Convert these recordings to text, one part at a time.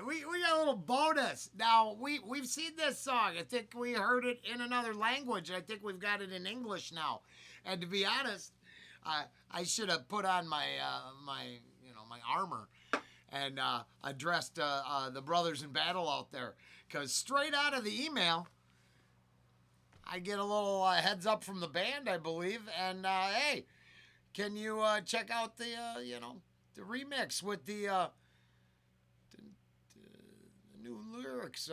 we got a little bonus. Now, we've seen this song. I think we heard it in another language. I think we've got it in English now. And to be honest, I should have put on my my armor and addressed the brothers in battle out there. Because straight out of the email, I get a little heads up from the band, I believe. And, hey, can you check out the, the remix with the new lyrics,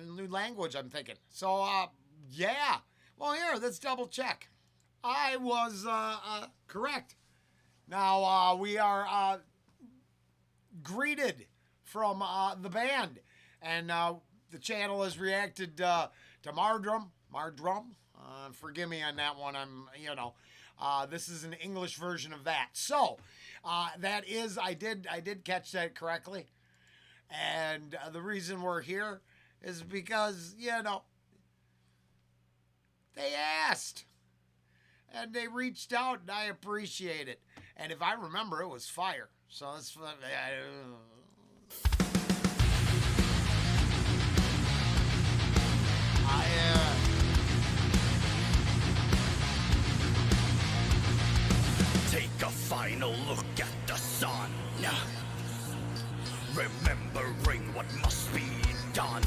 new language, I'm thinking. So, yeah. Well, here, let's double check. I was correct. Now, we are greeted from the band. And the channel has reacted to Mardrum. Forgive me on that one. This is an English version of that. So, that is, I did catch that correctly. And the reason we're here is because, they asked. And they reached out, and I appreciate it. And if I remember, it was fire. So that's... Take a final look at the sun, remembering what must be done.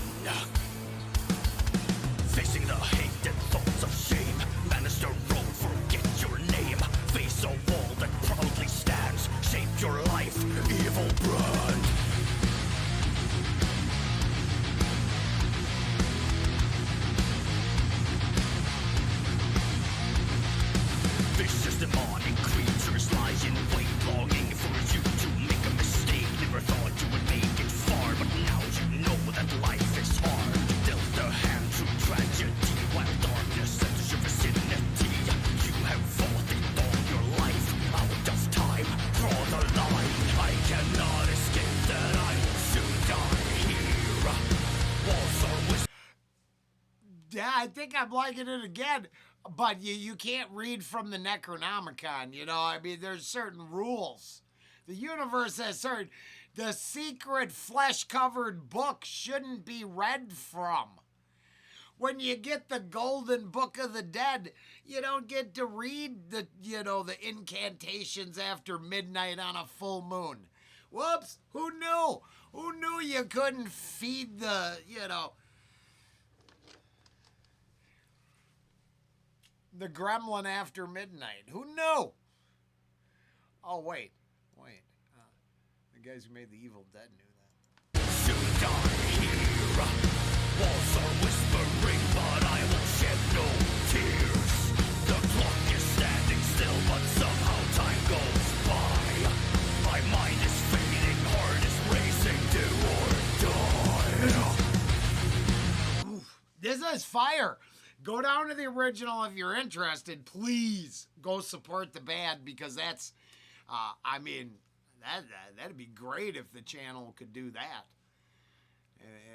Facing the hate and thoughts of shame, manage the road, forget your name. Face a wall that proudly stands, shape your life, evil brand. Vicious demonic creatures lie in wait, longing for you to make a mistake. Never thought you would make it far, but now you know that life is hard. Dealt the hand to tragedy, while darkness enters your vicinity. You have fought it all your life, out of time, draw the line. I cannot escape that I will soon die here. Walls are Yeah, I think I'm liking it again. But you can't read from the Necronomicon, I mean, there's certain rules. The universe has certain... The secret flesh-covered book shouldn't be read from. When you get the golden book of the dead, you don't get to read the incantations after midnight on a full moon. Whoops, who knew? Who knew you couldn't feed the, the gremlin after midnight? Who knew? Oh, wait. The guys who made the Evil Dead knew that. soon die here. Walls are whispering, but I will shed no tears. The clock is standing still, but somehow time goes by. My mind is fading, heart is racing, do or die. Oof, this is fire. Go down to the original if you're interested. Please go support the band, because that's, that'd be great if the channel could do that.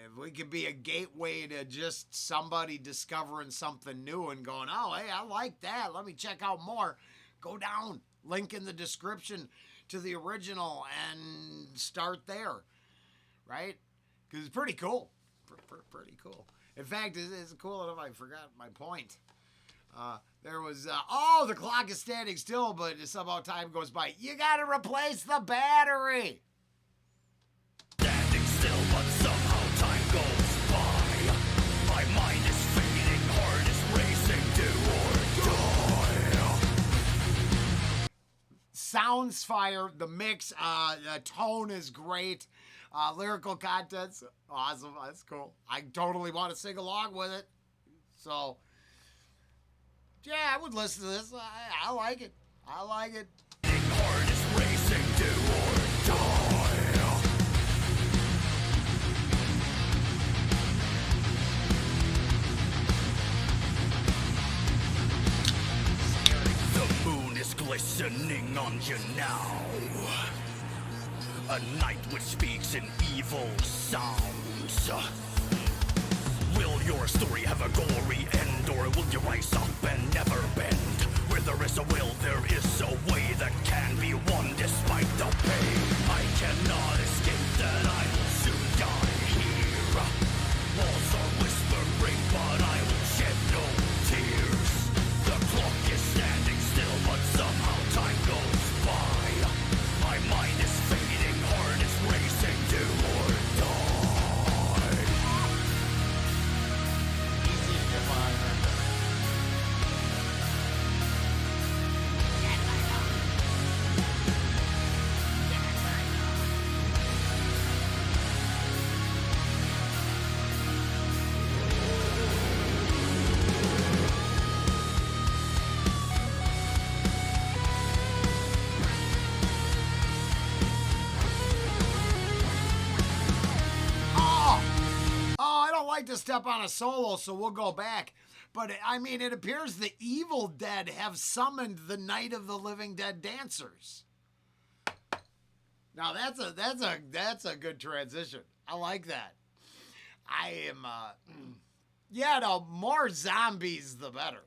If we could be a gateway to just somebody discovering something new and going, oh, hey, I like that. Let me check out more. Go down. Link in the description to the original and start there. Right? Because it's pretty cool. Pretty cool. In fact, it's cool enough I forgot my point. There was, the clock is standing still, but somehow time goes by. You got to replace the battery. Standing still, but somehow time goes by. My mind is fading, heart is racing, do or die. Sounds fire. The mix, the tone is great. Lyrical content's awesome. That's cool. I totally want to sing along with it. So, yeah, I would listen to this. I like it. I like it. Heart is racing, do or die. The moon is glistening on you now. A night which speaks in evil sounds. Will your story have a gory end, or will you rise up and never bend? Where there is a will, there is a way that can be won despite the pain. I cannot escape that I will soon die like to step on a solo, so we'll go back. But I mean, it appears the Evil Dead have summoned the Night of the Living Dead dancers. Now that's a good transition. I like that. I am yeah, no, more zombies the better.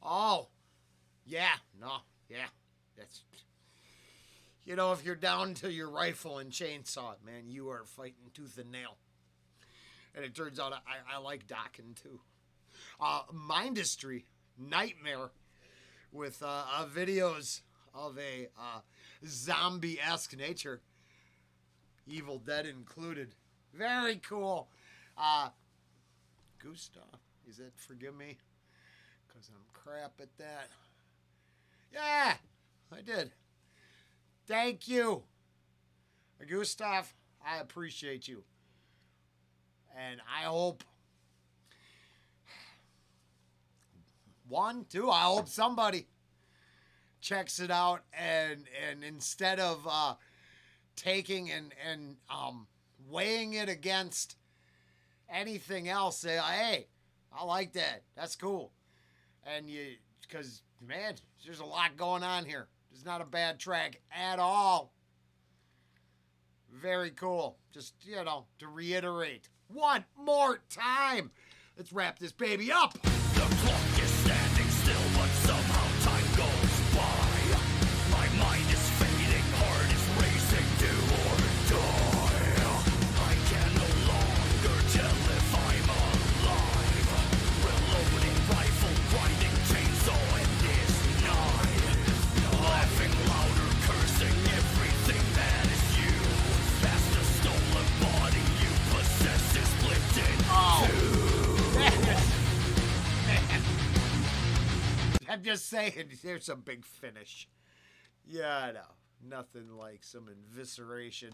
Oh, yeah, no, yeah. That's, you know, if you're down to your rifle and chainsaw, man, you are fighting tooth and nail. And it turns out I like docking too. Mindistry, Nightmare, with videos of a zombie-esque nature, Evil Dead included. Very cool. Gustav, is it? Forgive me, because I'm crap at that. Yeah, I did. Thank you, Gustav. I appreciate you. And I hope, I hope somebody checks it out and instead of taking and weighing it against anything else, say, hey, I like that. That's cool. And because, man, there's a lot going on here. It's not a bad track at all. Very cool. Just, to reiterate one more time. Let's wrap this baby up. The clock is standing still, but somehow time goes by. My mind is fading, heart is racing, do or die. I can no longer tell if I'm alive. Reloading rifle, grinding chainsaw in this night. Laughing louder, cursing everything that is you. Past a stolen body you possess is split in two. I'm just saying, there's a big finish. Yeah, I know. Nothing like some evisceration.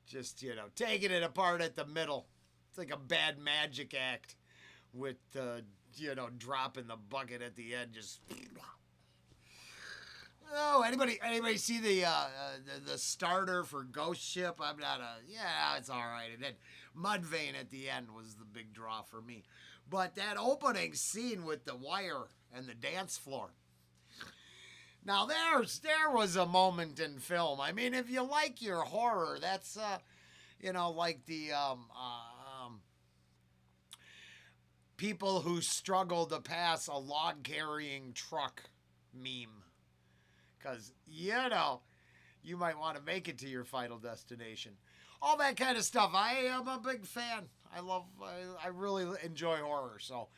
Just, taking it apart at the middle. It's like a bad magic act with, dropping the bucket at the end. Just... Oh, anybody see the starter for Ghost Ship? I'm not it's all right. And then Mudvayne at the end was the big draw for me. But that opening scene with the wire and the dance floor. Now there was a moment in film. I mean, if you like your horror, that's like the people who struggle to pass a log carrying truck meme. Because, you might want to make it to your final destination. All that kind of stuff. I am a big fan. I really enjoy horror. So,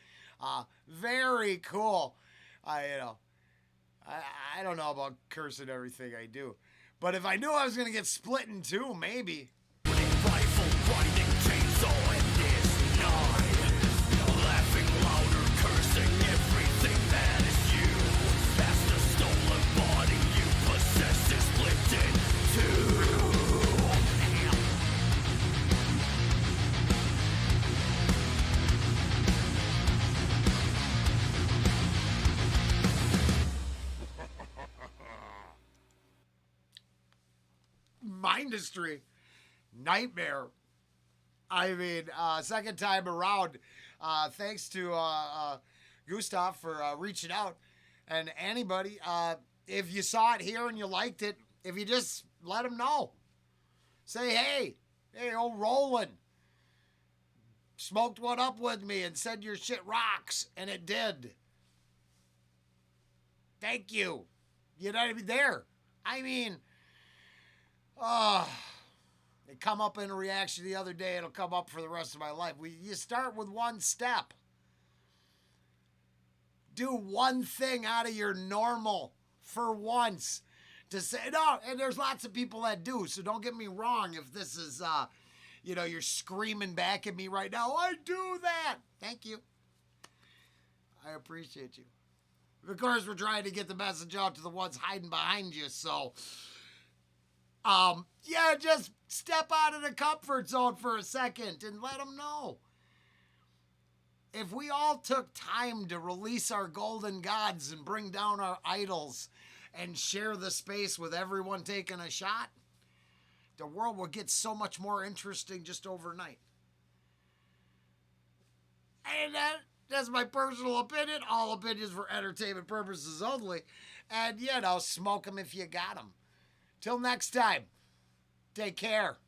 very cool. I don't know about cursing everything I do. But if I knew I was going to get split in two, maybe. Rifle, grinding chainsaw in this night. Laughing louder, cursing everything that is you. Past a stolen body you possess is split in two. Mindistry, Nightmare, I mean, second time around, thanks to Gustav for reaching out. And anybody, if you saw it here and you liked it, if you just let him know. Say, hey, old Rollen smoked one up with me and said your shit rocks. And it did. Thank you. You know what I mean? There. I mean, it come up in a reaction the other day. It'll come up for the rest of my life. You start with one step. Do one thing out of your normal for once. To say, no, and there's lots of people that do, so don't get me wrong if this is, you're screaming back at me right now, I do that. Thank you. I appreciate you. Of course, we're trying to get the message out to the ones hiding behind you, so, just step out of the comfort zone for a second and let them know. If we all took time to release our golden gods and bring down our idols and share the space with everyone taking a shot, the world will get so much more interesting just overnight. And that's my personal opinion. All opinions for entertainment purposes only. And, smoke them if you got them. Till next time, take care.